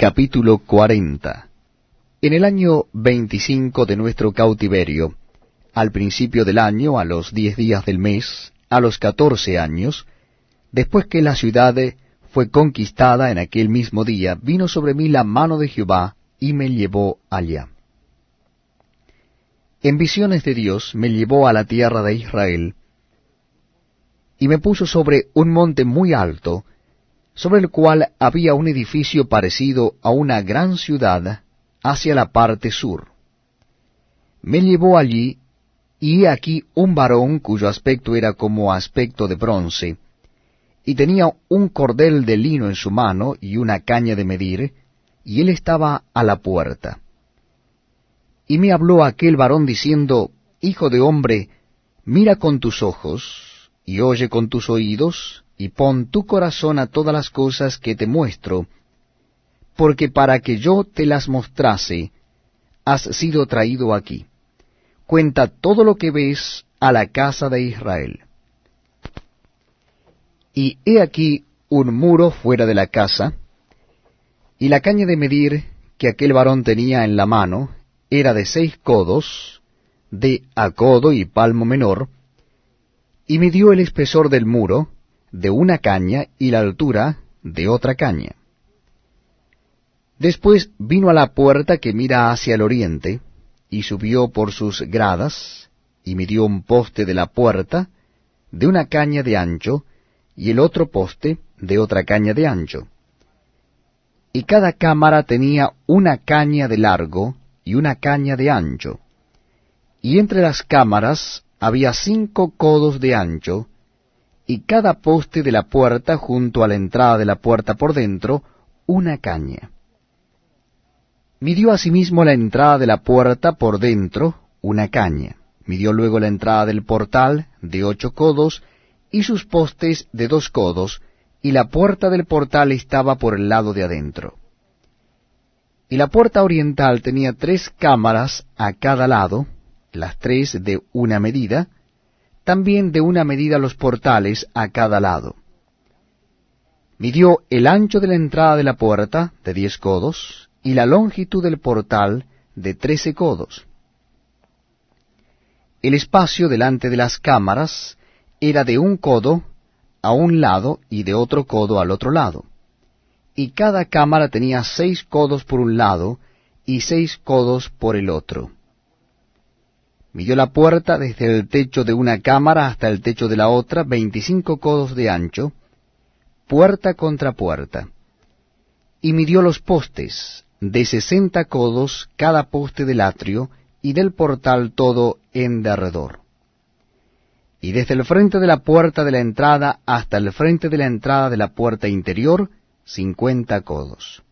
Capítulo 40. En el año 25 de nuestro cautiverio, al principio del año, a los 10 días del mes, a los 14 años, después que la ciudad fue conquistada en aquel mismo día, vino sobre mí la mano de Jehová, y me llevó allá. En visiones de Dios me llevó a la tierra de Israel, y me puso sobre un monte muy alto, sobre el cual había un edificio parecido a una gran ciudad, hacia la parte sur. Me llevó allí, y he aquí un varón cuyo aspecto era como aspecto de bronce, y tenía un cordel de lino en su mano y una caña de medir, y él estaba a la puerta. Y me habló aquel varón diciendo: Hijo de hombre, mira con tus ojos, y oye con tus oídos, y pon tu corazón a todas las cosas que te muestro, porque para que yo te las mostrase, has sido traído aquí. Cuenta todo lo que ves a la casa de Israel. Y he aquí un muro fuera de la casa, y la caña de medir que aquel varón tenía en la mano era de 6 codos, de a codo y palmo menor, y midió el espesor del muro de una caña y la altura de otra caña. Después vino a la puerta que mira hacia el oriente, y subió por sus gradas, y midió un poste de la puerta de una caña de ancho, y el otro poste de otra caña de ancho. Y cada cámara tenía una caña de largo y una caña de ancho, y entre las cámaras había 5 codos de ancho, y cada poste de la puerta junto a la entrada de la puerta por dentro, una caña. Midió asimismo la entrada de la puerta por dentro, una caña. Midió luego la entrada del portal de 8 codos, y sus postes de 2 codos, y la puerta del portal estaba por el lado de adentro. Y la puerta oriental tenía 3 cámaras a cada lado, las 3 de una medida, también de una medida los portales a cada lado. Midió el ancho de la entrada de la puerta de 10 codos, y la longitud del portal de 13 codos. El espacio delante de las cámaras era de 1 codo a un lado y de otro codo al otro lado, y cada cámara tenía 6 codos por un lado y 6 codos por el otro. Midió la puerta desde el techo de una cámara hasta el techo de la otra, 25 codos de ancho, puerta contra puerta. Y midió los postes, de 60 codos cada poste del atrio, y del portal todo en derredor. Y desde el frente de la puerta de la entrada hasta el frente de la entrada de la puerta interior, 50 codos.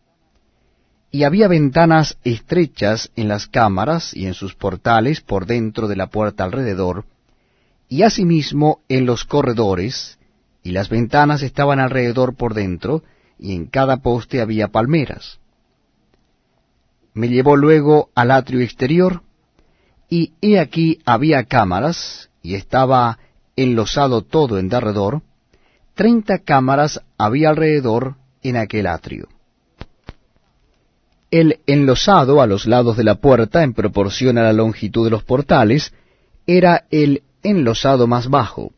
Y había ventanas estrechas en las cámaras y en sus portales por dentro de la puerta alrededor, y asimismo en los corredores, y las ventanas estaban alrededor por dentro, y en cada poste había palmeras. Me llevó luego al atrio exterior, y he aquí había cámaras, y estaba enlosado todo en derredor. 30 cámaras había alrededor en aquel atrio. El enlosado a los lados de la puerta, en proporción a la longitud de los portales, era el enlosado más bajo,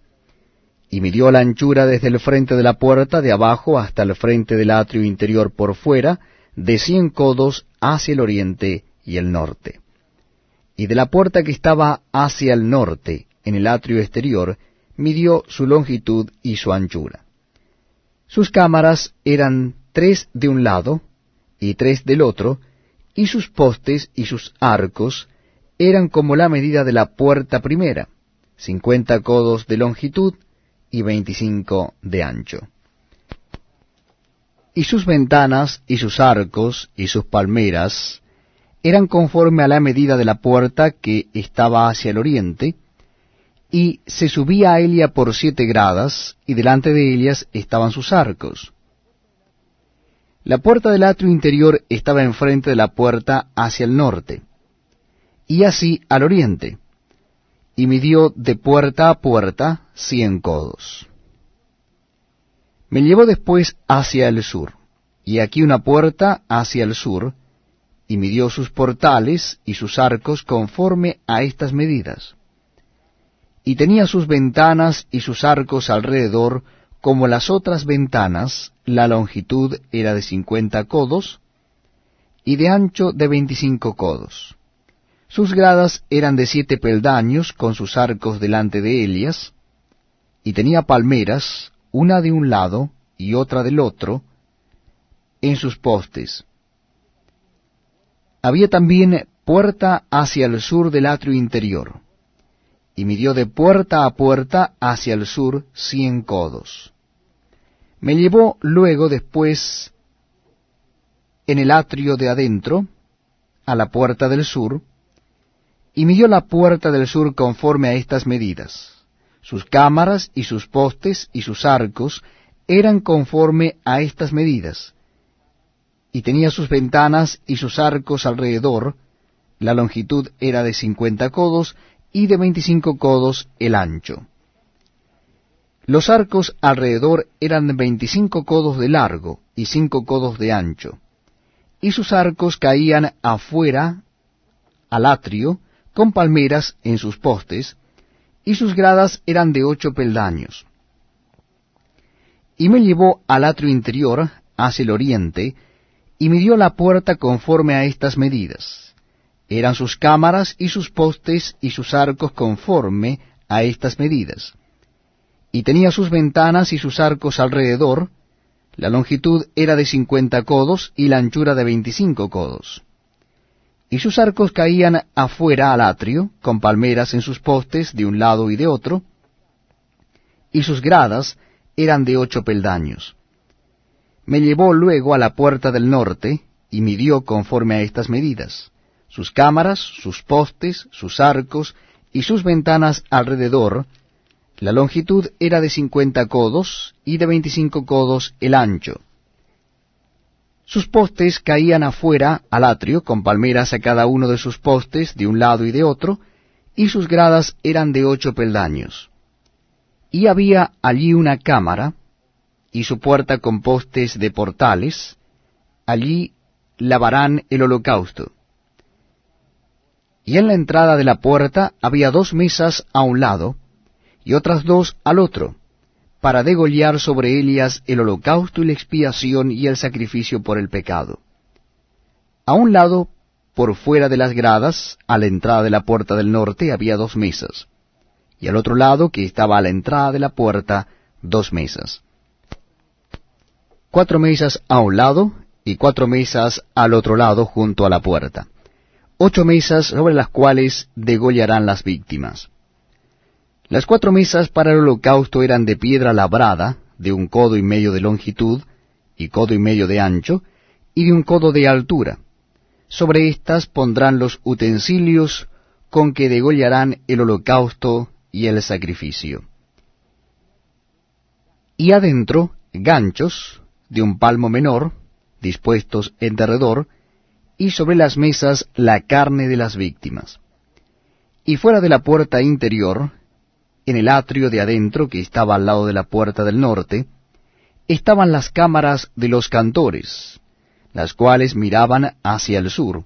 y midió la anchura desde el frente de la puerta de abajo hasta el frente del atrio interior por fuera, de 100 codos hacia el oriente y el norte. Y de la puerta que estaba hacia el norte, en el atrio exterior, midió su longitud y su anchura. Sus cámaras eran 3 de un lado y 3 del otro, y sus postes y sus arcos eran como la medida de la puerta primera, 50 codos de longitud y 25 de ancho. Y sus ventanas y sus arcos y sus palmeras eran conforme a la medida de la puerta que estaba hacia el oriente, y se subía a ella por 7 gradas, y delante de ellas estaban sus arcos. La puerta del atrio interior estaba enfrente de la puerta hacia el norte, y así al oriente, y midió de puerta a puerta 100 codos. Me llevó después hacia el sur, y aquí una puerta hacia el sur, y midió sus portales y sus arcos conforme a estas medidas. Y tenía sus ventanas y sus arcos alrededor, como las otras ventanas, la longitud era de 50 codos, y de ancho de 25 codos. Sus gradas eran de 7 peldaños, con sus arcos delante de ellas, y tenía palmeras, una de un lado y otra del otro, en sus postes. Había también puerta hacia el sur del atrio interior, y midió de puerta a puerta hacia el sur 100 codos. Me llevó luego después en el atrio de adentro, a la puerta del sur, y midió la puerta del sur conforme a estas medidas. Sus cámaras y sus postes y sus arcos eran conforme a estas medidas, y tenía sus ventanas y sus arcos alrededor, la longitud era de 50 codos, y de 25 codos el ancho. Los arcos alrededor eran de 25 codos de largo, y 5 codos de ancho, y sus arcos caían afuera al atrio, con palmeras en sus postes, y sus gradas eran de 8 peldaños. Y me llevó al atrio interior, hacia el oriente, y midió la puerta conforme a estas medidas. Eran sus cámaras y sus postes y sus arcos conforme a estas medidas. Y tenía sus ventanas y sus arcos alrededor, la longitud era de 50 codos y la anchura de 25 codos. Y sus arcos caían afuera al atrio, con palmeras en sus postes de un lado y de otro, y sus gradas eran de 8 peldaños. Me llevó luego a la puerta del norte, y midió conforme a estas medidas, sus cámaras, sus postes, sus arcos, y sus ventanas alrededor, la longitud era de 50 codos, y de 25 codos el ancho. Sus postes caían afuera al atrio, con palmeras a cada uno de sus postes de un lado y de otro, y sus gradas eran de 8 peldaños. Y había allí una cámara, y su puerta con postes de portales, allí lavarán el holocausto. Y en la entrada de la puerta había 2 mesas a un lado, y otras 2 al otro, para degollar sobre ellas el holocausto y la expiación y el sacrificio por el pecado. A un lado, por fuera de las gradas, a la entrada de la puerta del norte, había 2 mesas, y al otro lado, que estaba a la entrada de la puerta, 2 mesas. 4 mesas a un lado, y 4 mesas al otro lado junto a la puerta. 8 mesas sobre las cuales degollarán las víctimas. Las 4 mesas para el holocausto eran de piedra labrada, de 1 codo y medio de longitud, y codo y medio de ancho, y de 1 codo de altura. Sobre estas pondrán los utensilios con que degollarán el holocausto y el sacrificio. Y adentro, ganchos de 1 palmo menor, dispuestos en derredor, y sobre las mesas la carne de las víctimas. Y fuera de la puerta interior, en el atrio de adentro, que estaba al lado de la puerta del norte, estaban las cámaras de los cantores, las cuales miraban hacia el sur.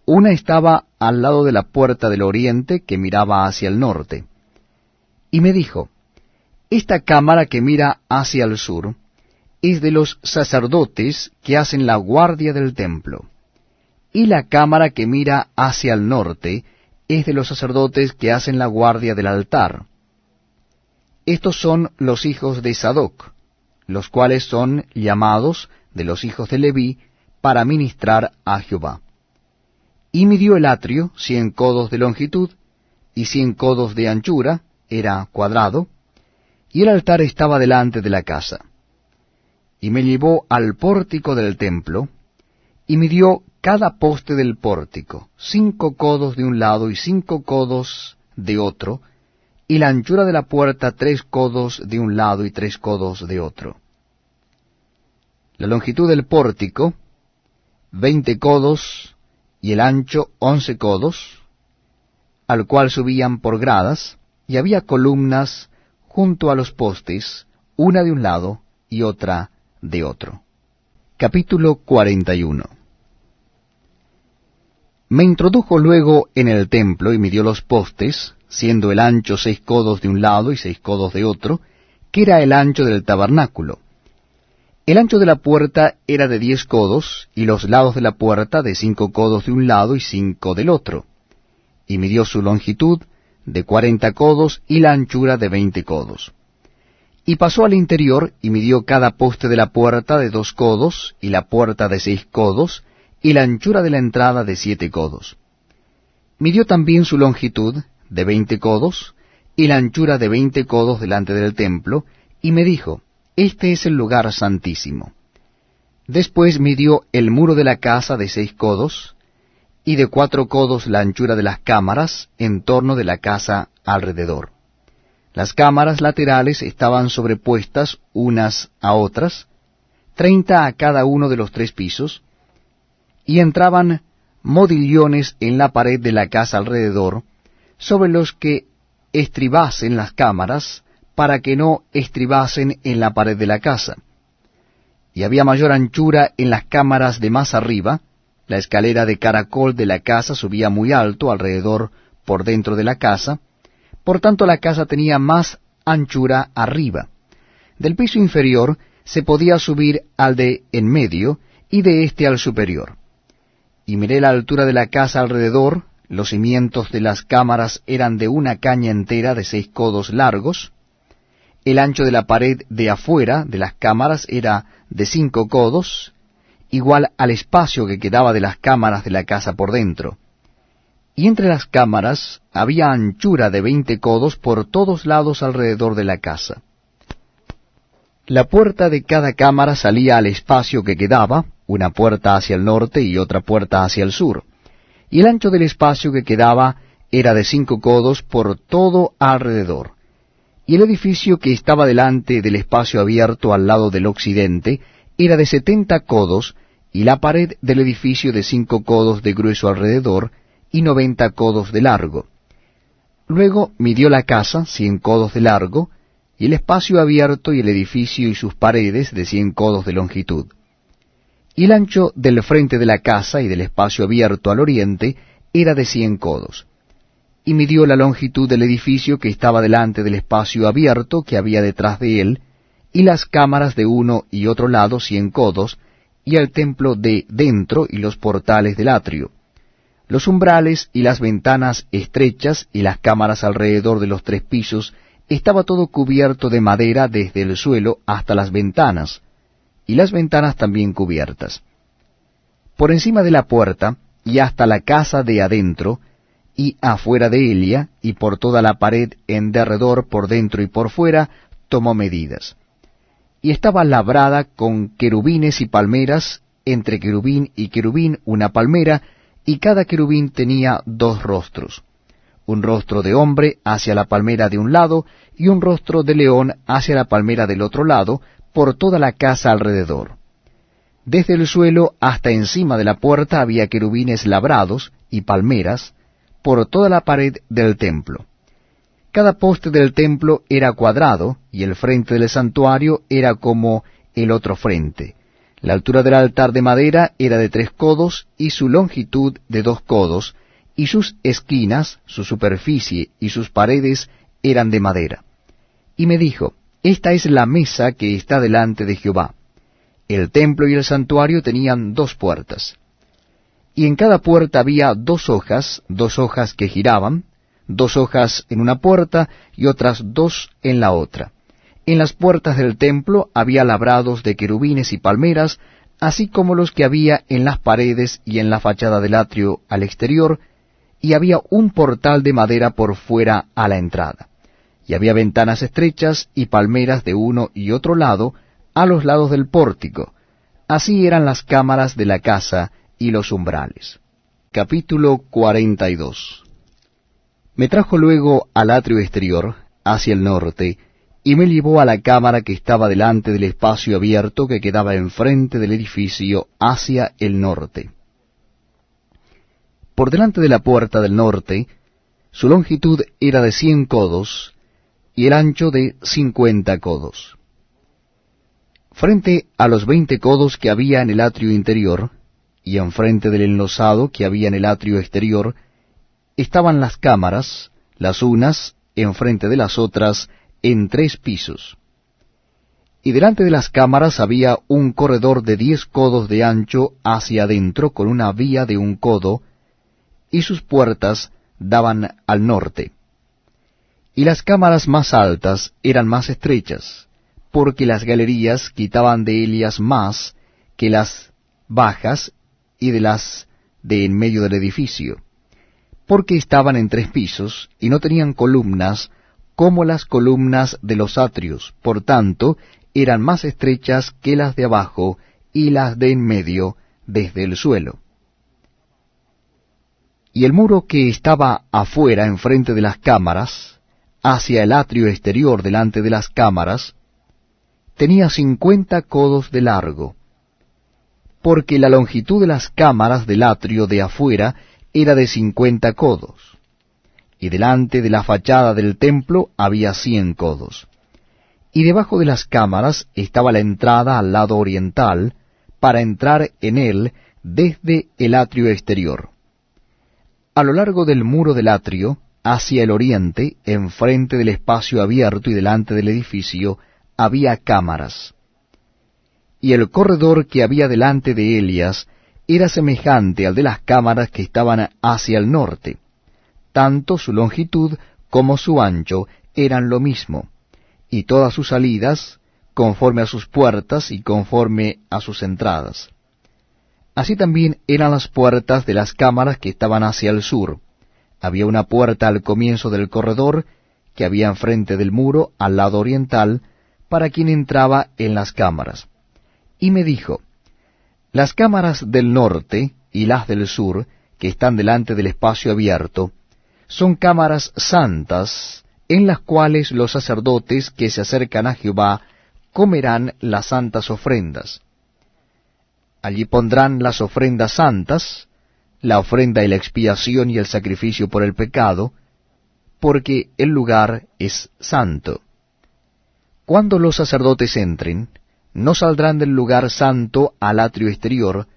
Una estaba al lado de la puerta del oriente, que miraba hacia el norte. Y me dijo, esta cámara que mira hacia el sur es de los sacerdotes que hacen la guardia del templo, y la cámara que mira hacia el norte es de los sacerdotes que hacen la guardia del altar. Estos son los hijos de Sadoc, los cuales son llamados de los hijos de Leví para ministrar a Jehová. Y midió el atrio 100 codos de longitud y 100 codos de anchura, era cuadrado, y el altar estaba delante de la casa. Y me llevó al pórtico del templo, y midió cada poste del pórtico, 5 codos de un lado y 5 codos de otro, y la anchura de la puerta 3 codos de un lado y 3 codos de otro. La longitud del pórtico, 20 codos, y el ancho 11 codos, al cual subían por gradas, y había columnas junto a los postes, una de un lado y otra de otro. Capítulo 41. Me introdujo luego en el templo y midió los postes, siendo el ancho 6 codos de un lado y 6 codos de otro, que era el ancho del tabernáculo. El ancho de la puerta era de 10 codos, y los lados de la puerta de 5 codos de un lado y 5 del otro. Y midió su longitud de 40 codos y la anchura de 20 codos. Y pasó al interior y midió cada poste de la puerta de 2 codos, y la puerta de 6 codos, y la anchura de la entrada de 7 codos. Midió también su longitud de 20 codos, y la anchura de 20 codos delante del templo, y me dijo, este es el lugar santísimo. Después midió el muro de la casa de 6 codos, y de 4 codos la anchura de las cámaras en torno de la casa alrededor. Las cámaras laterales estaban sobrepuestas unas a otras, 30 a cada uno de los 3 pisos, y entraban modillones en la pared de la casa alrededor, sobre los que estribasen las cámaras, para que no estribasen en la pared de la casa. Y había mayor anchura en las cámaras de más arriba. La escalera de caracol de la casa subía muy alto alrededor por dentro de la casa, por tanto la casa tenía más anchura arriba. Del piso inferior se podía subir al de en medio, y de éste al superior. Y miré la altura de la casa alrededor. Los cimientos de las cámaras eran de una caña entera de 6 codos largos. El ancho de la pared de afuera de las cámaras era de 5 codos, igual al espacio que quedaba de las cámaras de la casa por dentro. Y entre las cámaras había anchura de 20 codos por todos lados alrededor de la casa. La puerta de cada cámara salía al espacio que quedaba, una puerta hacia el norte y otra puerta hacia el sur. Y el ancho del espacio que quedaba era de 5 codos por todo alrededor. Y el edificio que estaba delante del espacio abierto al lado del occidente era de 70 codos, y la pared del edificio de 5 codos de grueso alrededor, y 90 codos de largo. Luego midió la casa 100 codos de largo, y el espacio abierto y el edificio y sus paredes de 100 codos de longitud. Y el ancho del frente de la casa y del espacio abierto al oriente era de 100 codos. Y midió la longitud del edificio que estaba delante del espacio abierto que había detrás de él, y las cámaras de uno y otro lado 100 codos, y el templo de dentro y los portales del atrio, los umbrales y las ventanas estrechas y las cámaras alrededor de los 3 pisos, estaba todo cubierto de madera desde el suelo hasta las ventanas, y las ventanas también cubiertas. Por encima de la puerta, y hasta la casa de adentro, y afuera de ella, y por toda la pared en derredor por dentro y por fuera, tomó medidas. Y estaba labrada con querubines y palmeras, entre querubín y querubín una palmera, y cada querubín tenía 2 rostros, un rostro de hombre hacia la palmera de un lado, y un rostro de león hacia la palmera del otro lado, por toda la casa alrededor. Desde el suelo hasta encima de la puerta había querubines labrados y palmeras, por toda la pared del templo. Cada poste del templo era cuadrado, y el frente del santuario era como el otro frente. La altura del altar de madera era de 3 codos, y su longitud de 2 codos, y sus esquinas, su superficie y sus paredes eran de madera. Y me dijo, esta es la mesa que está delante de Jehová. El templo y el santuario tenían 2 puertas. Y en cada puerta había 2 hojas que giraban, 2 hojas en una puerta y otras 2 en la otra. En las puertas del templo había labrados de querubines y palmeras, así como los que había en las paredes y en la fachada del atrio al exterior, y había un portal de madera por fuera a la entrada. Y había ventanas estrechas y palmeras de uno y otro lado, a los lados del pórtico. Así eran las cámaras de la casa y los umbrales. Capítulo 42. Me trajo luego al atrio exterior, hacia el norte, y me llevó a la cámara que estaba delante del espacio abierto que quedaba enfrente del edificio hacia el norte. Por delante de la puerta del norte, su longitud era de 100 codos, y el ancho de 50 codos. Frente a los 20 codos que había en el atrio interior, y enfrente del enlosado que había en el atrio exterior, estaban las cámaras, las unas enfrente de las otras, en 3 pisos. Y delante de las cámaras había un corredor de 10 codos de ancho hacia adentro, con una vía de 1 codo, y sus puertas daban al norte. Y las cámaras más altas eran más estrechas, porque las galerías quitaban de ellas más que las bajas y de las de en medio del edificio, porque estaban en 3 pisos, y no tenían columnas como las columnas de los atrios, por tanto, eran más estrechas que las de abajo y las de en medio desde el suelo. Y el muro que estaba afuera enfrente de las cámaras, hacia el atrio exterior delante de las cámaras, tenía 50 codos de largo, porque la longitud de las cámaras del atrio de afuera era de 50 codos, y delante de la fachada del templo había 100 codos. Y debajo de las cámaras estaba la entrada al lado oriental, para entrar en él desde el atrio exterior. A lo largo del muro del atrio, hacia el oriente, enfrente del espacio abierto y delante del edificio, había cámaras. Y el corredor que había delante de ellas era semejante al de las cámaras que estaban hacia el norte. Tanto su longitud como su ancho eran lo mismo, y todas sus salidas, conforme a sus puertas y conforme a sus entradas. Así también eran las puertas de las cámaras que estaban hacia el sur. Había una puerta al comienzo del corredor, que había enfrente del muro, al lado oriental, para quien entraba en las cámaras. Y me dijo, las cámaras del norte y las del sur, que están delante del espacio abierto, son cámaras santas, en las cuales los sacerdotes que se acercan a Jehová comerán las santas ofrendas. Allí pondrán las ofrendas santas, la ofrenda y la expiación y el sacrificio por el pecado, porque el lugar es santo. Cuando los sacerdotes entren, no saldrán del lugar santo al atrio exterior,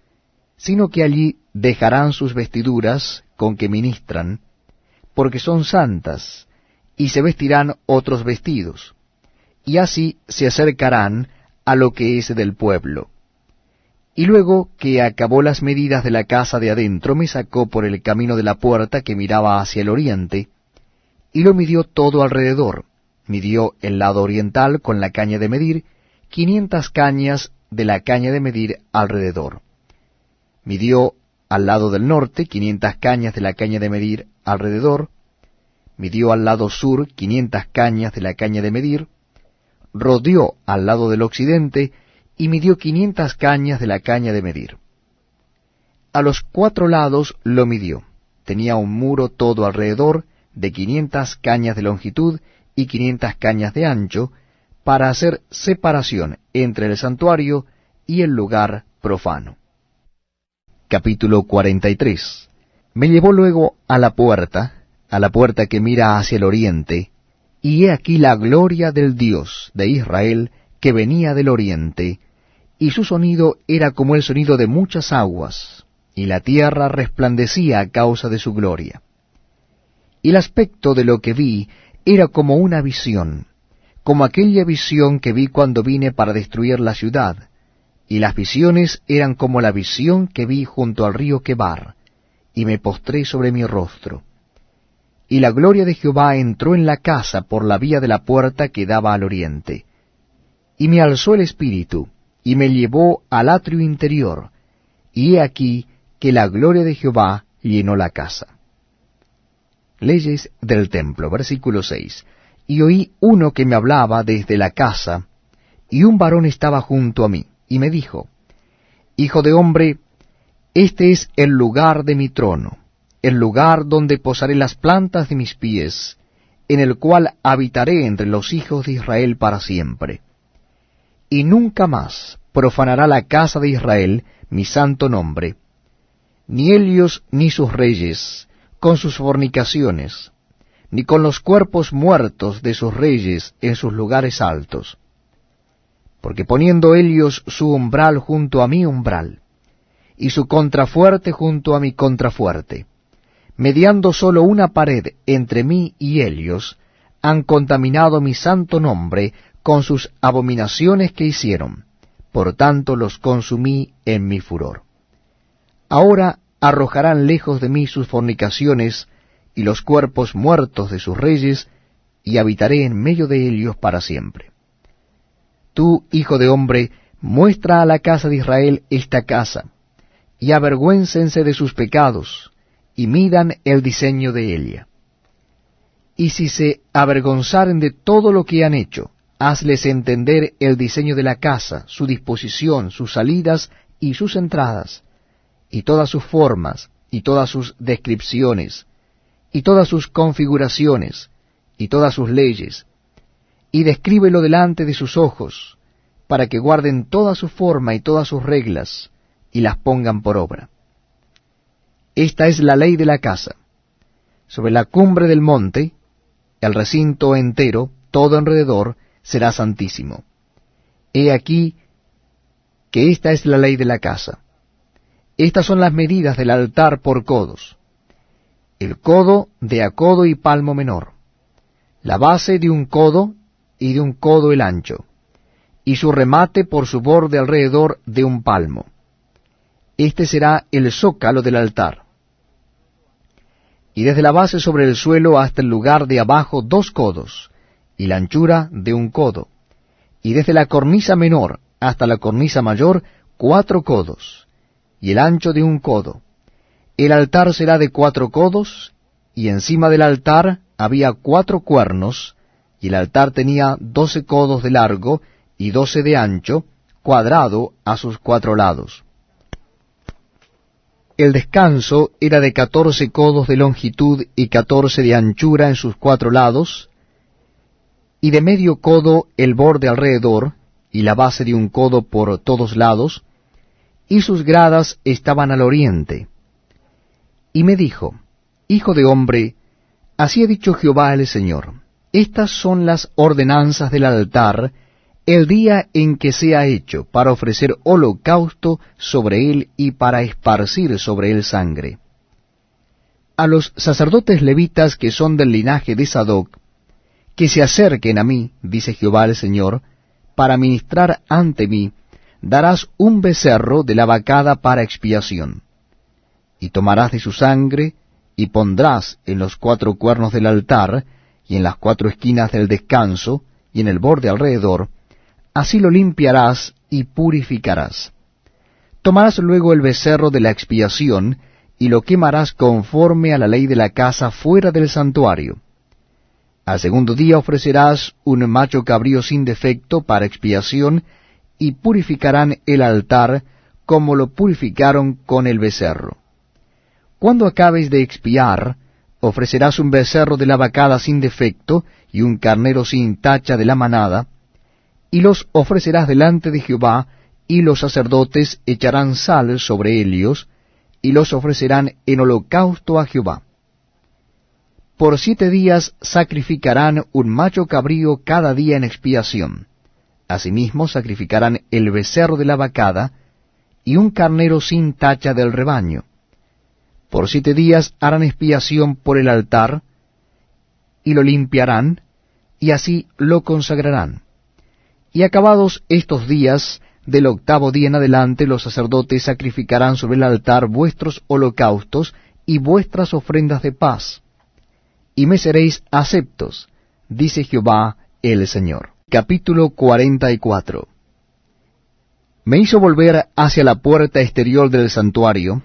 sino que allí dejarán sus vestiduras con que ministran, porque son santas, y se vestirán otros vestidos, y así se acercarán a lo que es del pueblo. Y luego que acabó las medidas de la casa de adentro, me sacó por el camino de la puerta que miraba hacia el oriente, y lo midió todo alrededor. Midió el lado oriental con la caña de medir, 500 cañas de la caña de medir alrededor. Midió al lado del norte 500 cañas de la caña de medir alrededor. Midió al lado sur 500 cañas de la caña de medir. Rodeó al lado del occidente y midió 500 cañas de la caña de medir. A los 4 lados lo midió. Tenía un muro todo alrededor de 500 cañas de longitud y 500 cañas de ancho, para hacer separación entre el santuario y el lugar profano. Capítulo 43. Me llevó luego a la puerta que mira hacia el oriente, y he aquí la gloria del Dios de Israel que venía del oriente, y su sonido era como el sonido de muchas aguas, y la tierra resplandecía a causa de su gloria. Y el aspecto de lo que vi era como una visión, como aquella visión que vi cuando vine para destruir la ciudad, y las visiones eran como la visión que vi junto al río Quebar, y me postré sobre mi rostro. Y la gloria de Jehová entró en la casa por la vía de la puerta que daba al oriente. Y me alzó el espíritu, y me llevó al atrio interior, y he aquí que la gloria de Jehová llenó la casa. Leyes del templo, versículo 6. Y oí uno que me hablaba desde la casa, y un varón estaba junto a mí, y me dijo, Hijo de hombre, este es el lugar de mi trono, el lugar donde posaré las plantas de mis pies, en el cual habitaré entre los hijos de Israel para siempre. Y nunca más profanará la casa de Israel mi santo nombre, ni ellos ni sus reyes, con sus fornicaciones, ni con los cuerpos muertos de sus reyes en sus lugares altos. porque poniendo ellos su umbral junto a mi umbral, y su contrafuerte junto a mi contrafuerte, mediando sólo una pared entre mí y ellos, han contaminado mi santo nombre con sus abominaciones que hicieron, por tanto los consumí en mi furor. Ahora arrojarán lejos de mí sus fornicaciones y los cuerpos muertos de sus reyes, y habitaré en medio de ellos para siempre. Tú, hijo de hombre, muestra a la casa de Israel esta casa, y avergüéncense de sus pecados, y midan el diseño de ella. Y si se avergonzaren de todo lo que han hecho, hazles entender el diseño de la casa, su disposición, sus salidas y sus entradas, y todas sus formas, y todas sus descripciones, y todas sus configuraciones, y todas sus leyes, y descríbelo delante de sus ojos, para que guarden toda su forma y todas sus reglas, y las pongan por obra. Esta es la ley de la casa. Sobre la cumbre del monte, el recinto entero, todo alrededor, será santísimo. He aquí que esta es la ley de la casa. Estas son las medidas del altar por codos. El codo de a codo y palmo menor, la base de un codo y de un codo el ancho, y su remate por su borde alrededor de un palmo. Este será el zócalo del altar. Y desde la base sobre el suelo hasta el lugar de abajo 2 codos, y la anchura de un codo, y desde la cornisa menor hasta la cornisa mayor 4 codos, y el ancho de un codo. El altar será de 4 codos, y encima del altar había 4 cuernos, y el altar tenía 12 codos de largo y 12 de ancho, cuadrado a sus 4 lados. El descanso era de 14 codos de longitud y 14 de anchura en sus 4 lados, y de medio codo el borde alrededor, y la base de un codo por todos lados, y sus gradas estaban al oriente. Y me dijo, Hijo de hombre, así ha dicho Jehová el Señor, estas son las ordenanzas del altar, el día en que sea hecho, para ofrecer holocausto sobre él y para esparcir sobre él sangre. A los sacerdotes levitas que son del linaje de Sadoc, que se acerquen a mí, dice Jehová el Señor, para ministrar ante mí, darás un becerro de la vacada para expiación. Y tomarás de su sangre, y pondrás en los 4 cuernos del altar, y en las 4 esquinas del descanso, y en el borde alrededor, así lo limpiarás y purificarás. Tomarás luego el becerro de la expiación, y lo quemarás conforme a la ley de la casa fuera del santuario. Al segundo día ofrecerás un macho cabrío sin defecto para expiación, y purificarán el altar como lo purificaron con el becerro. Cuando acabes de expiar, ofrecerás un becerro de la vacada sin defecto, y un carnero sin tacha de la manada, y los ofrecerás delante de Jehová, y los sacerdotes echarán sal sobre ellos, y los ofrecerán en holocausto a Jehová. Por 7 días sacrificarán un macho cabrío cada día en expiación. Asimismo sacrificarán el becerro de la vacada, y un carnero sin tacha del rebaño. Por 7 días harán expiación por el altar, y lo limpiarán, y así lo consagrarán. Y acabados estos días, del 8º día en adelante, los sacerdotes sacrificarán sobre el altar vuestros holocaustos y vuestras ofrendas de paz, y me seréis aceptos, dice Jehová el Señor. Capítulo 44. Me hizo volver hacia la puerta exterior del santuario,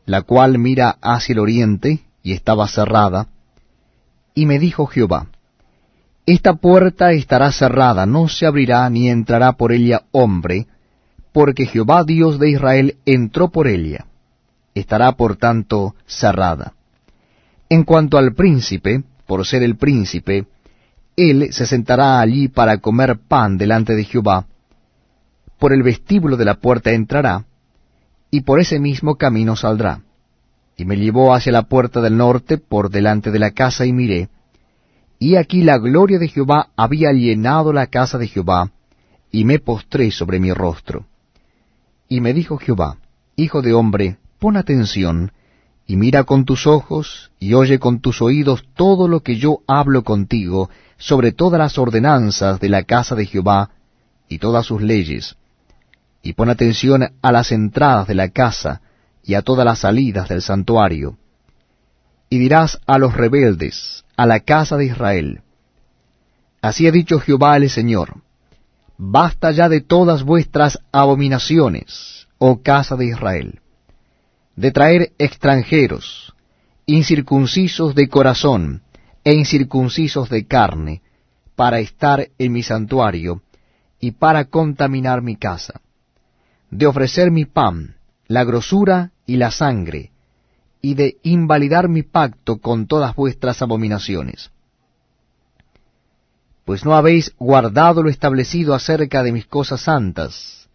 la cual mira hacia el oriente, y estaba cerrada, y me dijo Jehová, esta puerta estará cerrada, no se abrirá ni entrará por ella hombre, porque Jehová Dios de Israel entró por ella. Estará por tanto cerrada. En cuanto al príncipe, por ser el príncipe, él se sentará allí para comer pan delante de Jehová. Por el vestíbulo de la puerta entrará, y por ese mismo camino saldrá. Y me llevó hacia la puerta del norte por delante de la casa, y miré, y aquí la gloria de Jehová había llenado la casa de Jehová, y me postré sobre mi rostro. Y me dijo Jehová: Hijo de hombre, pon atención, y mira con tus ojos, y oye con tus oídos todo lo que yo hablo contigo sobre todas las ordenanzas de la casa de Jehová, y todas sus leyes. Y pon atención a las entradas de la casa, y a todas las salidas del santuario. Y dirás a los rebeldes, a la casa de Israel: Así ha dicho Jehová el Señor: Basta ya de todas vuestras abominaciones, oh casa de Israel, de traer extranjeros, incircuncisos de corazón e incircuncisos de carne, para estar en mi santuario y para contaminar mi casa, de ofrecer mi pan, la grosura y la sangre, y de invalidar mi pacto con todas vuestras abominaciones. Pues no habéis guardado lo establecido acerca de mis cosas santas,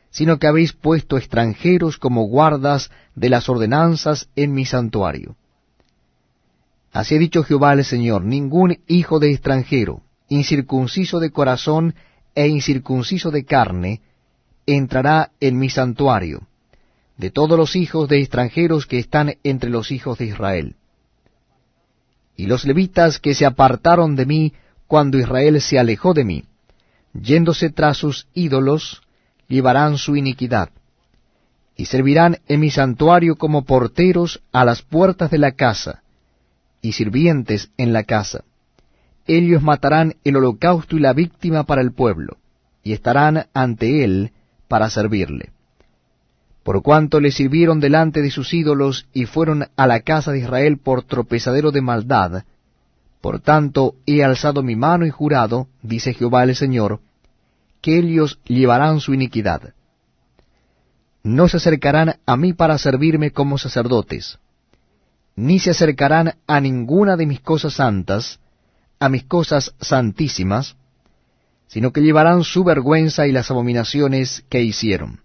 sino que habéis puesto extranjeros como guardas de las ordenanzas en mi santuario. Así ha dicho Jehová el Señor: ningún hijo de extranjero, incircunciso de corazón e incircunciso de carne, entrará en mi santuario, de todos los hijos de extranjeros que están entre los hijos de Israel. Y los levitas que se apartaron de mí cuando Israel se alejó de mí, yéndose tras sus ídolos, llevarán su iniquidad, y servirán en mi santuario como porteros a las puertas de la casa, y sirvientes en la casa. Ellos matarán el holocausto y la víctima para el pueblo, y estarán ante él para servirle. Por cuanto le sirvieron delante de sus ídolos y fueron a la casa de Israel por tropezadero de maldad, por tanto he alzado mi mano y jurado, dice Jehová el Señor, que ellos llevarán su iniquidad. No se acercarán a mí para servirme como sacerdotes, ni se acercarán a ninguna de mis cosas santas, a mis cosas santísimas, sino que llevarán su vergüenza y las abominaciones que hicieron.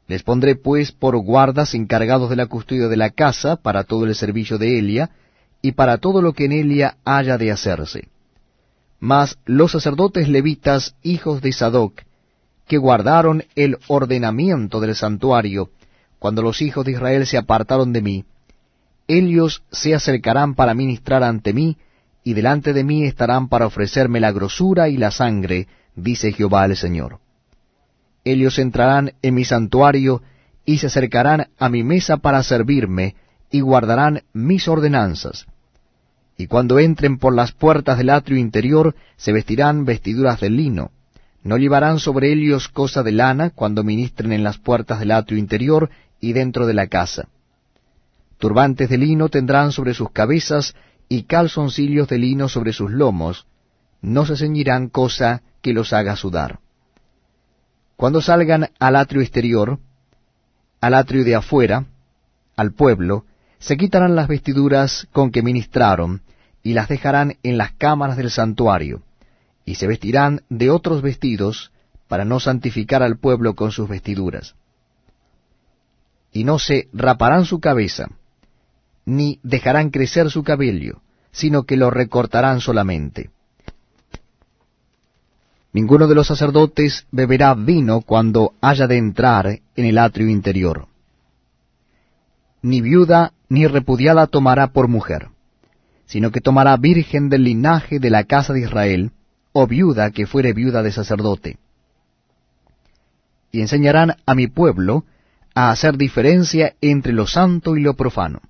Les pondré pues por guardas encargados de la custodia de la casa para todo el servicio de Elia, y para todo lo que en Elia haya de hacerse. Mas los sacerdotes levitas, hijos de Sadoc, que guardaron el ordenamiento del santuario, cuando los hijos de Israel se apartaron de mí, ellos se acercarán para ministrar ante mí, y delante de mí estarán para ofrecerme la grosura y la sangre, dice Jehová el Señor. Ellos entrarán en mi santuario, y se acercarán a mi mesa para servirme, y guardarán mis ordenanzas. Y cuando entren por las puertas del atrio interior, se vestirán vestiduras de lino. No llevarán sobre ellos cosa de lana cuando ministren en las puertas del atrio interior y dentro de la casa. Turbantes de lino tendrán sobre sus cabezas, y calzoncillos de lino sobre sus lomos. No se ceñirán cosa que los haga sudar. Cuando salgan al atrio exterior, al atrio de afuera, al pueblo, se quitarán las vestiduras con que ministraron, y las dejarán en las cámaras del santuario, y se vestirán de otros vestidos, para no santificar al pueblo con sus vestiduras. Y no se raparán su cabeza, ni dejarán crecer su cabello, sino que lo recortarán solamente. Ninguno de los sacerdotes beberá vino cuando haya de entrar en el atrio interior. Ni viuda ni repudiada tomará por mujer, sino que tomará virgen del linaje de la casa de Israel, o viuda que fuere viuda de sacerdote. Y enseñarán a mi pueblo a hacer diferencia entre lo santo y lo profano.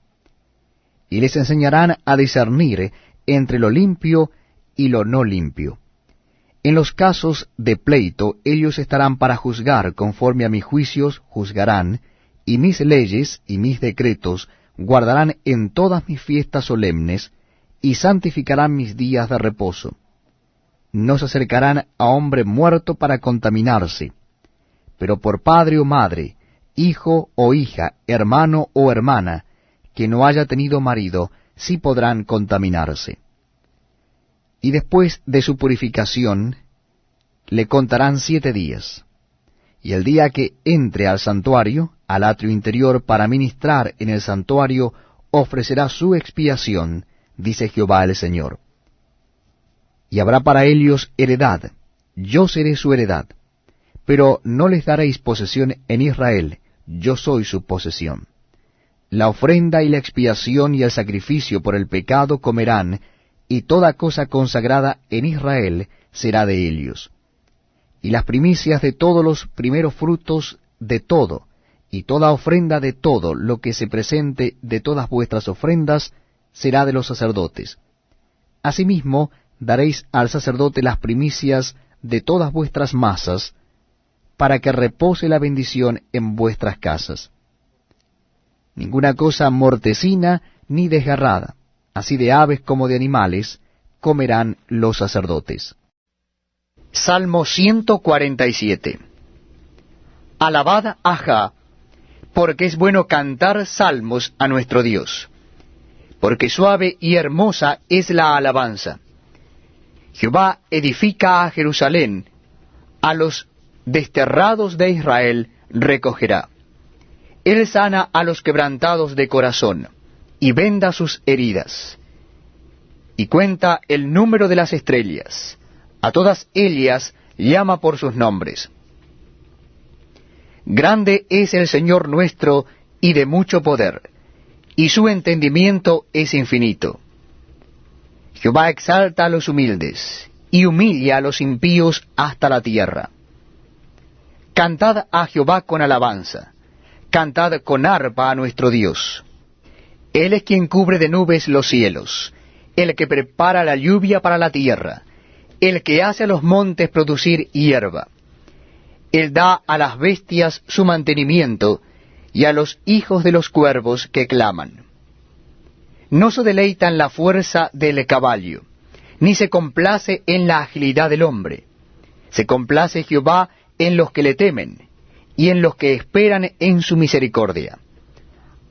Y les enseñarán a discernir entre lo limpio y lo no limpio. En los casos de pleito ellos estarán para juzgar, conforme a mis juicios juzgarán, y mis leyes y mis decretos guardarán en todas mis fiestas solemnes, y santificarán mis días de reposo. No se acercarán a hombre muerto para contaminarse, pero por padre o madre, hijo o hija, hermano o hermana, que no haya tenido marido, sí podrán contaminarse. Y después de su purificación, le contarán 7 días. Y el día que entre al santuario, al atrio interior, para ministrar en el santuario, ofrecerá su expiación, dice Jehová el Señor. Y habrá para ellos heredad, yo seré su heredad, pero no les daréis posesión en Israel, yo soy su posesión. La ofrenda y la expiación y el sacrificio por el pecado comerán, y toda cosa consagrada en Israel será de ellos. Y las primicias de todos los primeros frutos de todo, y toda ofrenda de todo lo que se presente de todas vuestras ofrendas, será de los sacerdotes. Asimismo, daréis al sacerdote las primicias de todas vuestras masas, para que repose la bendición en vuestras casas. Ninguna cosa mortecina ni desgarrada, así de aves como de animales, comerán los sacerdotes. Salmo 147. Alabad a Jah, porque es bueno cantar salmos a nuestro Dios, porque suave y hermosa es la alabanza. Jehová edifica a Jerusalén, a los desterrados de Israel recogerá. Él sana a los quebrantados de corazón, y venda sus heridas. Y cuenta el número de las estrellas, a todas ellas llama por sus nombres. Grande es el Señor nuestro, y de mucho poder, y su entendimiento es infinito. Jehová exalta a los humildes, y humilla a los impíos hasta la tierra. Cantad a Jehová con alabanza, cantad con arpa a nuestro Dios. Él es quien cubre de nubes los cielos, el que prepara la lluvia para la tierra, el que hace a los montes producir hierba. Él da a las bestias su mantenimiento, y a los hijos de los cuervos que claman. No se deleita en la fuerza del caballo, ni se complace en la agilidad del hombre. Se complace Jehová en los que le temen, y en los que esperan en su misericordia.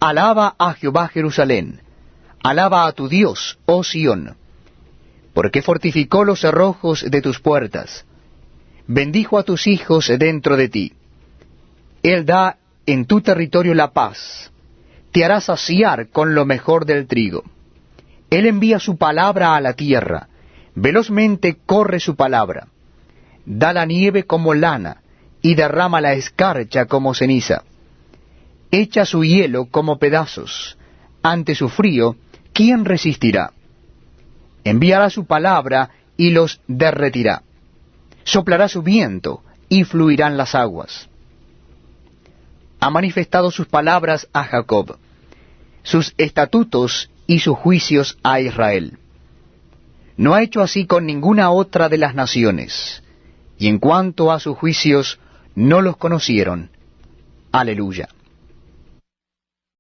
Alaba a Jehová Jerusalén, alaba a tu Dios, oh Sión, porque fortificó los cerrojos de tus puertas, bendijo a tus hijos dentro de ti. Él da en tu territorio la paz, te hará saciar con lo mejor del trigo. Él envía su palabra a la tierra, velozmente corre su palabra. Da la nieve como lana, y derrama la escarcha como ceniza. Echa su hielo como pedazos. Ante su frío, ¿quién resistirá? Enviará su palabra y los derretirá. Soplará su viento y fluirán las aguas. Ha manifestado sus palabras a Jacob, sus estatutos y sus juicios a Israel. No ha hecho así con ninguna otra de las naciones, y en cuanto a sus juicios, no los conocieron. Aleluya.